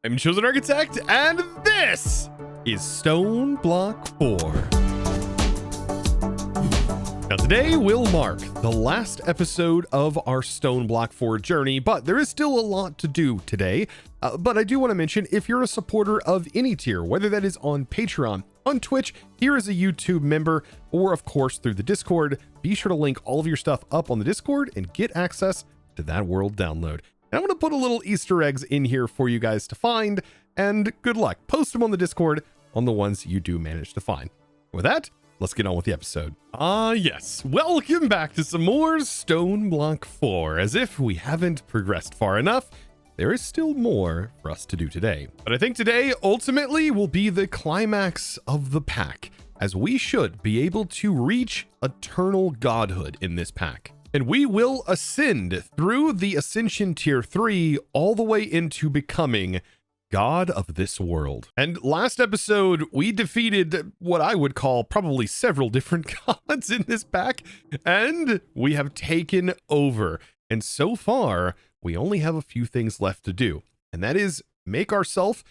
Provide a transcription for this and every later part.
I'm ChosenArchitect, and this is Stoneblock 4. Now today will mark the last episode of our Stoneblock 4 journey, but there is still a lot to do today. But I do want to mention, if you're a supporter of any tier, whether that is on Patreon, on Twitch, here as a YouTube member, or of course through the Discord, be sure to link all of your stuff up on the Discord and get access to that world download. And I'm going to put a little Easter eggs in here for you guys to find, and good luck. Post them on the Discord on the ones you do manage to find. With that, let's get on with the episode. Yes, welcome back to some more Stoneblock 4. As if we haven't progressed far enough, there is still more for us to do today. But I think today ultimately will be the climax of the pack, as we should be able to reach eternal godhood in this pack. And we will ascend through the Ascension Tier 3 all the way into becoming God of this world. And last episode, we defeated what I would call probably several different gods in this pack, and we have taken over. And so far, we only have a few things left to do, and that is make ourselves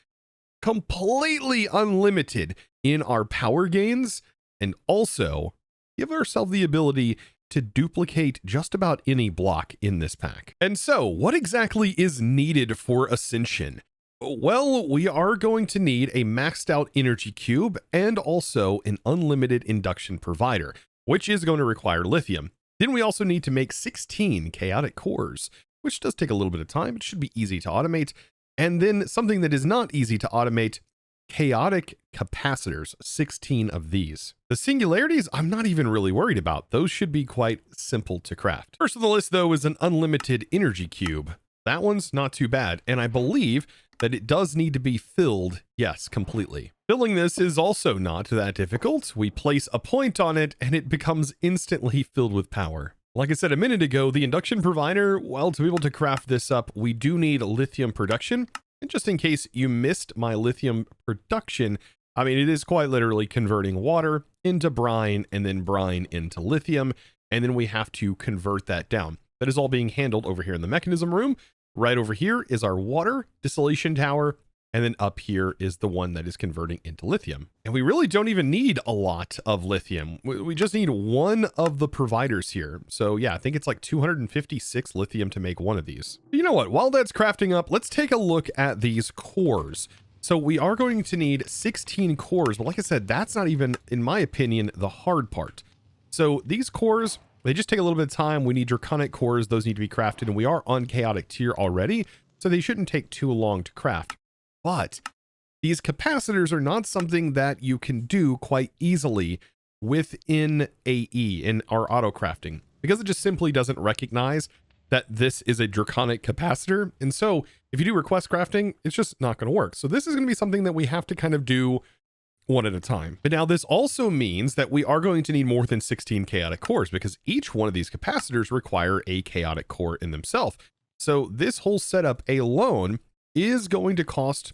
completely unlimited in our power gains, and also give ourselves the ability to duplicate just about any block in this pack. And so, what exactly is needed for Ascension? Well, we are going to need a maxed out energy cube and also an unlimited induction provider, which is going to require lithium. Then we also need to make 16 chaotic cores, which does take a little bit of time. It should be easy to automate. And then something that is not easy to automate, chaotic capacitors, 16 of these. The singularities, I'm not even really worried about. Those should be quite simple to craft. First on the list, though, is an unlimited energy cube. That one's not too bad, and I believe that it does need to be filled, yes, completely. Filling this is also not that difficult. We place a point on it, and it becomes instantly filled with power. Like I said a minute ago, the induction provider, well, to be able to craft this up, we do need lithium production. And just in case you missed my lithium production, I mean, it is quite literally converting water into brine and then brine into lithium. And then we have to convert that down. That is all being handled over here in the Mekanism room. Right over here is our water distillation tower. And then up here is the one that is converting into lithium. And we really don't even need a lot of lithium. We just need one of the providers here. So yeah, I think it's like 256 lithium to make one of these. But you know what? While that's crafting up, let's take a look at these cores. So we are going to need 16 cores. But like I said, that's not even, in my opinion, the hard part. So these cores, they just take a little bit of time. We need draconic cores. Those need to be crafted. And we are on chaotic tier already, so they shouldn't take too long to craft. But these capacitors are not something that you can do quite easily within AE in our auto crafting, because it just simply doesn't recognize that this is a draconic capacitor. And so if you do request crafting, it's just not going to work. So this is going to be something that we have to kind of do one at a time. But now this also means that we are going to need more than 16 chaotic cores, because each one of these capacitors require a chaotic core in themselves. So this whole setup alone is going to cost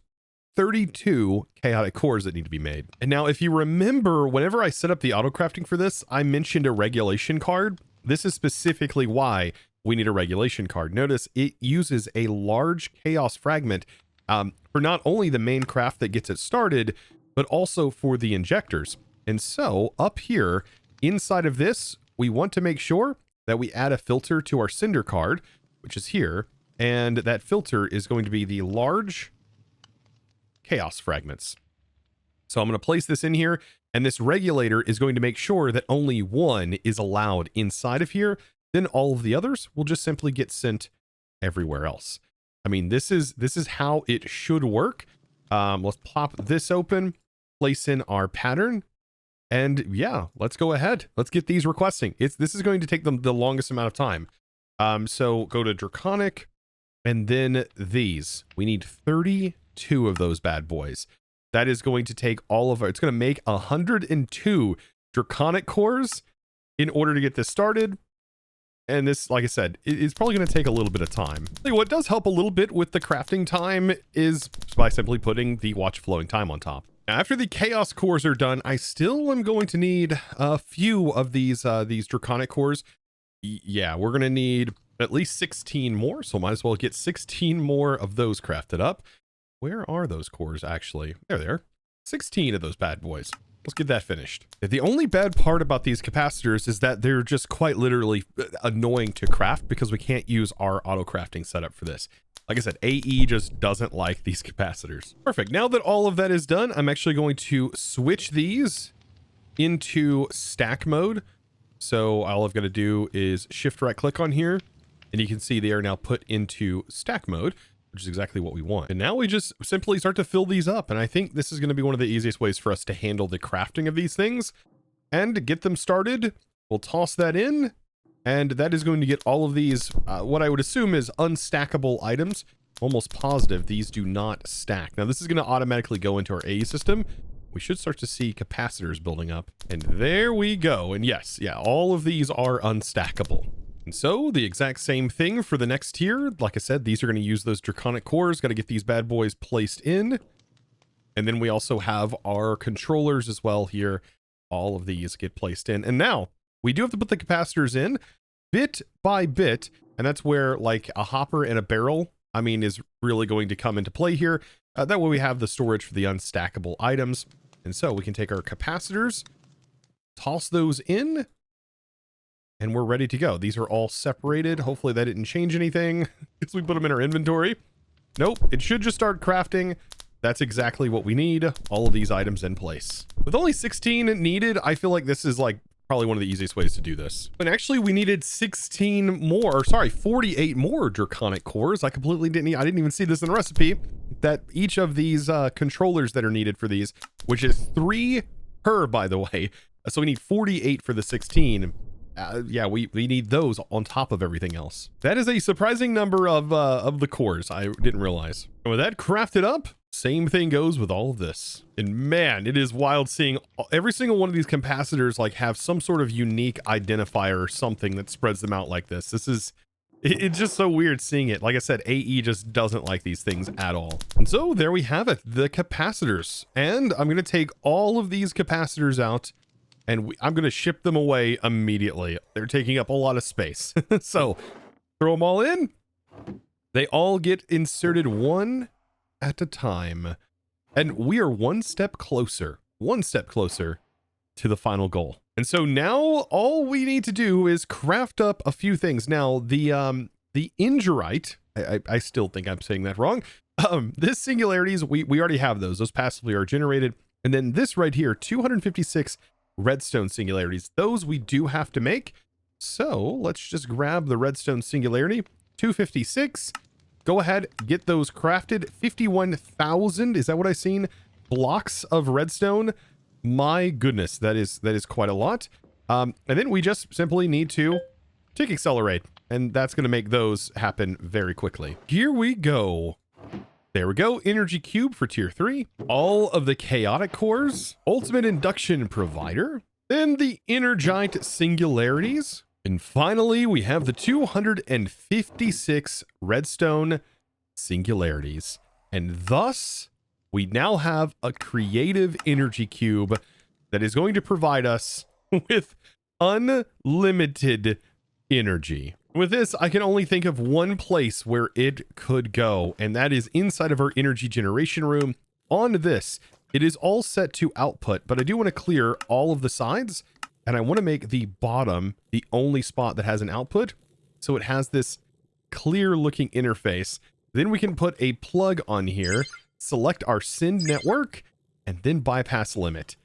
32 chaotic cores that need to be made. And now if you remember, whenever I set up the auto crafting for this, I mentioned a regulation card. This is specifically why we need a regulation card. Notice it uses a large chaos fragment for not only the main craft that gets it started, but also for the injectors. And so up here inside of this, we want to make sure that we add a filter to our cinder card, which is here. And that filter is going to be the large chaos fragments. So I'm going to place this in here, and this regulator is going to make sure that only one is allowed inside of here. Then all of the others will just simply get sent everywhere else. I mean, this is how it should work. Let's pop this open, place in our pattern, and yeah, let's go ahead. Let's get these requesting. This is going to take them the longest amount of time. So go to Draconic, and then these. We need 32 of those bad boys. That is going to take all of our, it's going to make 102 Draconic cores in order to get this started. And this, like I said, it's probably going to take a little bit of time. What does help a little bit with the crafting time is by simply putting the watch flowing time on top. After the chaos cores are done, I still am going to need a few of these Draconic cores. Yeah, we're going to need at least 16 more, so might as well get 16 more of those crafted up. Where are those cores actually? There they are. 16 of those bad boys. Let's get that finished. The only bad part about these capacitors is that they're just quite literally annoying to craft because we can't use our auto crafting setup for this. Like I said, AE just doesn't like these capacitors. Perfect. Now that all of that is done, I'm actually going to switch these into stack mode. So all I've got to do is shift right click on here, and you can see they are now put into stack mode, which is exactly what we want. And now we just simply start to fill these up. And I think this is going to be one of the easiest ways for us to handle the crafting of these things. And to get them started, we'll toss that in. And that is going to get all of these, what I would assume is unstackable items. Almost positive these do not stack. Now this is going to automatically go into our AE system. We should start to see capacitors building up. And there we go. And yes, yeah, all of these are unstackable. And so the exact same thing for the next tier. Like I said, these are going to use those draconic cores. Got to get these bad boys placed in. And then we also have our controllers as well here. All of these get placed in. And now we do have to put the capacitors in bit by bit. And that's where like a hopper and a barrel, I mean, is really going to come into play here. That way we have the storage for the unstackable items. And so we can take our capacitors, toss those in, and we're ready to go. These are all separated. Hopefully that didn't change anything because we put them in our inventory. Nope, it should just start crafting. That's exactly what we need. All of these items in place. With only 16 needed, I feel like this is like probably one of the easiest ways to do this. But actually we needed 48 more draconic cores. I didn't even see this in the recipe, that each of these controllers that are needed for these, which is 3 per, by the way. So we need 48 for the 16. Yeah, we need those on top of everything else. That is a surprising number of the cores. I didn't realize. And with that crafted up, same thing goes with all of this. And man, it is wild seeing every single one of these capacitors like have some sort of unique identifier or something that spreads them out like this. It's just so weird seeing it. Like I said, AE just doesn't like these things at all. And so there we have it, the capacitors. And I'm going to take all of these capacitors out, and I'm going to ship them away immediately. They're taking up a lot of space. So throw them all in. They all get inserted one at a time. And we are one step closer to the final goal. And so now all we need to do is craft up a few things. Now the Injurite, I still think I'm saying that wrong. This singularities, we already have those. Those passively are generated. And then this right here, 256 redstone singularities. Those we do have to make. So let's just grab the redstone singularity, 256. Go ahead, get those crafted. 51,000, is that what I seen? Blocks of redstone. My goodness, that is quite a lot. And then we just simply need to tick accelerate, and that's going to make those happen very quickly. Here we go. There we go. Energy cube for tier 3. All of the chaotic cores. Ultimate induction provider. Then the energite singularities. And finally, we have the 256 redstone singularities. And thus, we now have a creative energy cube that is going to provide us with unlimited energy. With this, I can only think of one place where it could go, and that is inside of our energy generation room. On this, it is all set to output, but I do want to clear all of the sides, and I want to make the bottom the only spot that has an output, so it has this clear looking interface. Then we can put a plug on here, select our send network, and then bypass limit.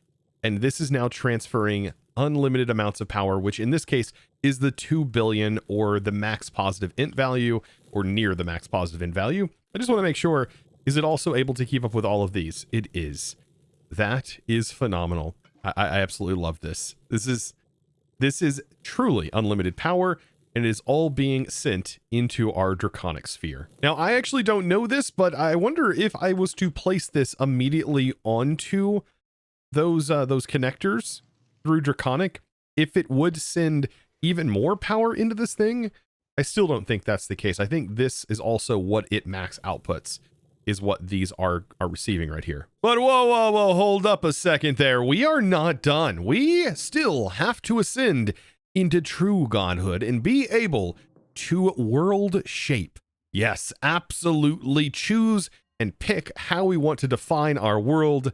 And this is now transferring unlimited amounts of power, which in this case is the 2 billion or the max positive int value, or near the max positive int value. I just want to make sure, is it also able to keep up with all of these? It is. That is phenomenal. I absolutely love this. This is truly unlimited power, and it is all being sent into our draconic sphere. Now, I actually don't know this, but I wonder if I was to place this immediately onto those connectors through draconic, if it would send even more power into this thing. I still don't think that's the case. I think this is also what it max outputs, is what these are receiving right here. But whoa, hold up a second there. We are not done. We still have to ascend into true godhood and be able to world shape. Yes, absolutely choose and pick how we want to define our world.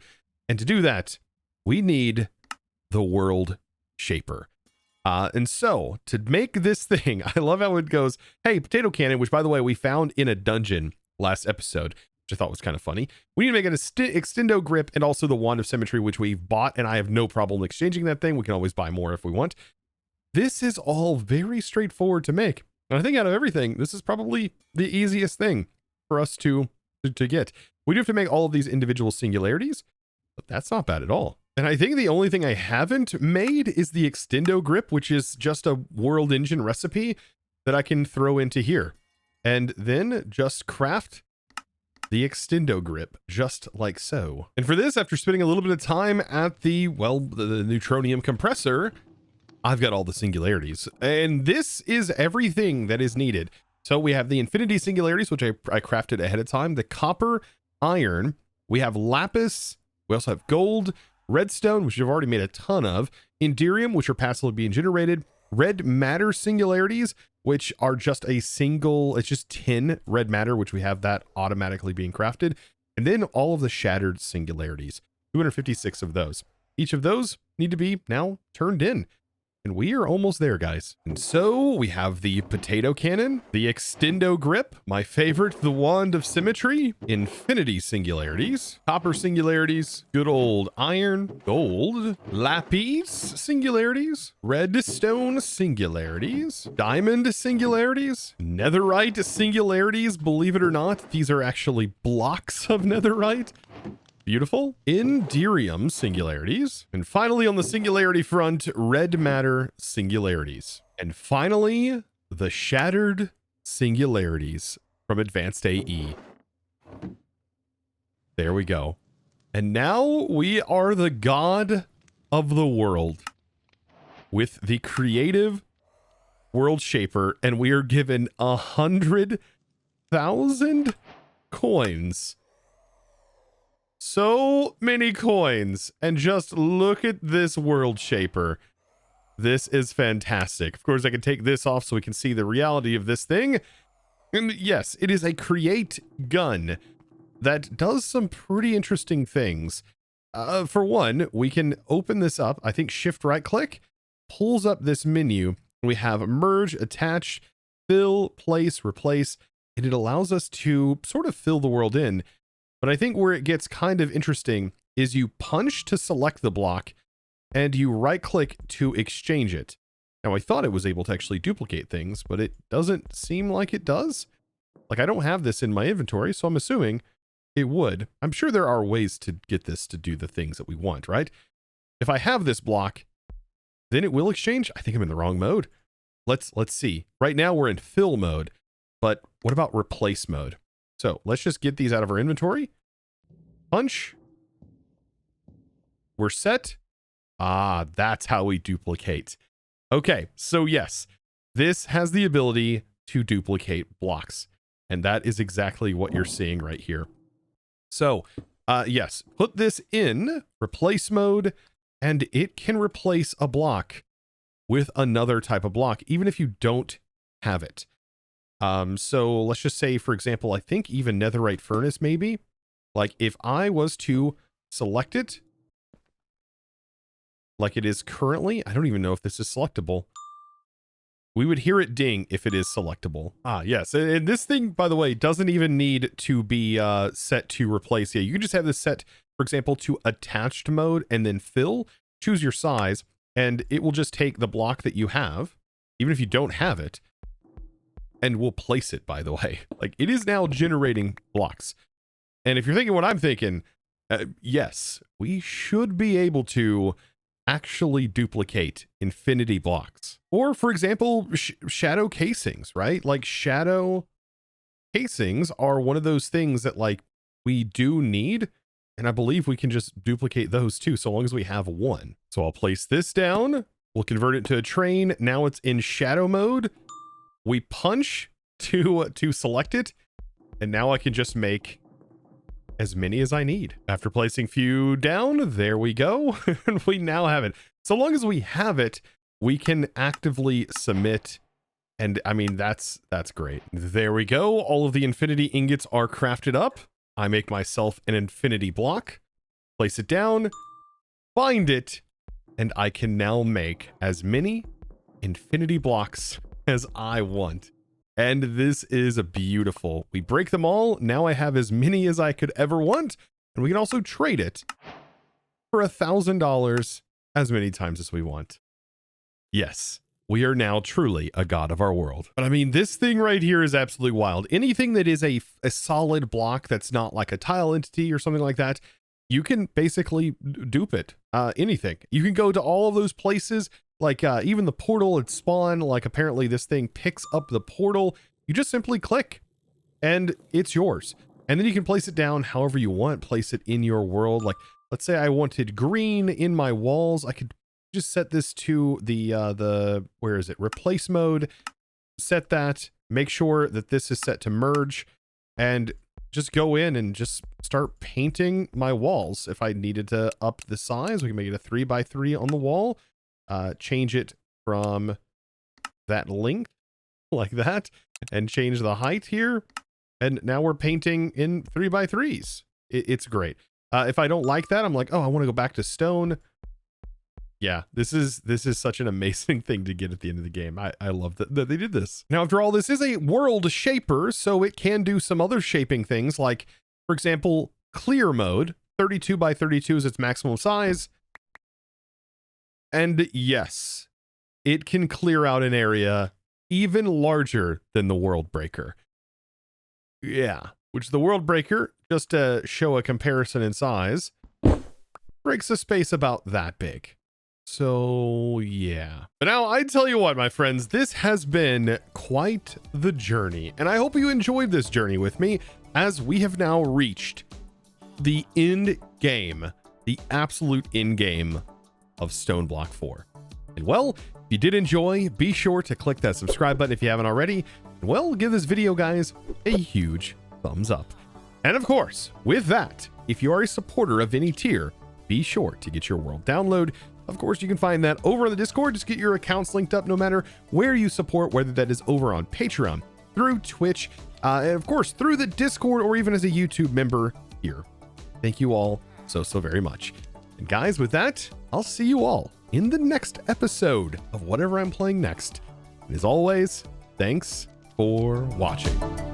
And to do that, we need the world shaper. And so to make this thing, I love how it goes, hey, potato cannon, which by the way, we found in a dungeon last episode, which I thought was kind of funny. We need to make an extendo grip and also the wand of symmetry, which we've bought, and I have no problem exchanging that thing. We can always buy more if we want. This is all very straightforward to make. And I think out of everything, this is probably the easiest thing for us to get. We do have to make all of these individual singularities, but that's not bad at all. And I think the only thing I haven't made is the extendo grip, which is just a world engine recipe that I can throw into here. And then just craft the extendo grip, just like so. And for this, after spending a little bit of time at the neutronium compressor, I've got all the singularities. And this is everything that is needed. So we have the infinity singularities, which I crafted ahead of time, the copper, iron, we have lapis, we also have gold, redstone, which I've already made a ton of, inderium, which are passively being generated, red matter singularities, which are just a single, it's just 10 red matter, which we have that automatically being crafted, and then all of the shattered singularities, 256 of those. Each of those need to be now turned in. And we are almost there, guys. And so we have the potato cannon, the extendo grip, my favorite, the wand of symmetry, infinity singularities, copper singularities, good old iron, gold, lapis singularities, redstone singularities, diamond singularities, netherite singularities. Believe it or not, these are actually blocks of netherite. Beautiful. Inderium singularities. And finally, on the singularity front, red matter singularities. And finally, the shattered singularities from Advanced AE. There we go. And now we are the god of the world with the creative world shaper, and we are given 100,000 coins. So many coins, and just look at this world shaper. This is fantastic. Of course, I can take this off so we can see the reality of this thing. And yes, it is a create gun that does some pretty interesting things. For one, we can open this up. I think shift right click pulls up this menu. We have merge, attach, fill, place, replace, and it allows us to sort of fill the world in. But I think where it gets kind of interesting is you punch to select the block and you right click to exchange it. Now I thought it was able to actually duplicate things, but it doesn't seem like it does. Like I don't have this in my inventory, so I'm assuming it would. I'm sure there are ways to get this to do the things that we want, right? If I have this block, then it will exchange. I think I'm in the wrong mode. Let's see. Right now we're in fill mode, but what about replace mode? So let's just get these out of our inventory. Punch. We're set. Ah, that's how we duplicate. Okay, so yes, this has the ability to duplicate blocks. And that is exactly what you're seeing right here. So, yes, put this in replace mode, and it can replace a block with another type of block, even if you don't have it. So let's just say, for example, I think even netherite furnace, maybe, like if I was to select it like it is currently, I don't even know if this is selectable. We would hear it ding if it is selectable. Ah, yes. And this thing, by the way, doesn't even need to be set to replace. Yeah, you can just have this set, for example, to attached mode and then fill, choose your size, and it will just take the block that you have, even if you don't have it, and we'll place it, by the way. Like, it is now generating blocks. And if you're thinking what I'm thinking, yes, we should be able to actually duplicate infinity blocks. Or, for example, shadow casings, right? Like, shadow casings are one of those things that, like, we do need. And I believe we can just duplicate those too, so long as we have one. So I'll place this down. We'll convert it to a train. Now it's in shadow mode. We punch to select it, and now I can just make as many as I need. After placing few down, there we go. And we now have it. So long as we have it, we can actively submit. And I mean, that's great. There we go. All of the infinity ingots are crafted up. I make myself an infinity block, place it down, find it, and I can now make as many infinity blocks as I want. And this is beautiful. We break them all. Now I have as many as I could ever want. And we can also trade it for $1,000 as many times as we want. Yes, we are now truly a god of our world. But I mean, this thing right here is absolutely wild. Anything that is a solid block that's not like a tile entity or something like that, you can basically dupe it. Anything. You can go to all of those places, like even the portal at spawn, like apparently this thing picks up the portal. You just simply click and it's yours. And then you can place it down however you want, place it in your world. Like, let's say I wanted green in my walls. I could just set this to the where is it? Replace mode. Set that, make sure that this is set to merge, and just go in and just start painting my walls. If I needed to up the size, we can make it a 3x3 on the wall. Change it from that length like that and change the height here. And now we're painting in 3x3s. It's great. If I don't like that, I'm like, oh, I want to go back to stone. Yeah, this is such an amazing thing to get at the end of the game. I love that they did this. Now, after all, this is a world shaper, so it can do some other shaping things, like, for example, clear mode. 32x32 is its maximum size. And yes, it can clear out an area even larger than the world breaker. Yeah, which the world breaker, just to show a comparison in size, breaks a space about that big. So yeah. But now I tell you what, my friends, this has been quite the journey, and I hope you enjoyed this journey with me, as we have now reached the end game, the absolute end game of Stoneblock 4. And well, if you did enjoy, be sure to click that subscribe button if you haven't already. And well, give this video, guys, a huge thumbs up. And of course, with that, if you are a supporter of any tier, be sure to get your world download. Of course, you can find that over on the Discord. Just get your accounts linked up no matter where you support, whether that is over on Patreon, through Twitch, and of course, through the Discord, or even as a YouTube member here. Thank you all so very much. And guys, with that, I'll see you all in the next episode of whatever I'm playing next. And as always, thanks for watching.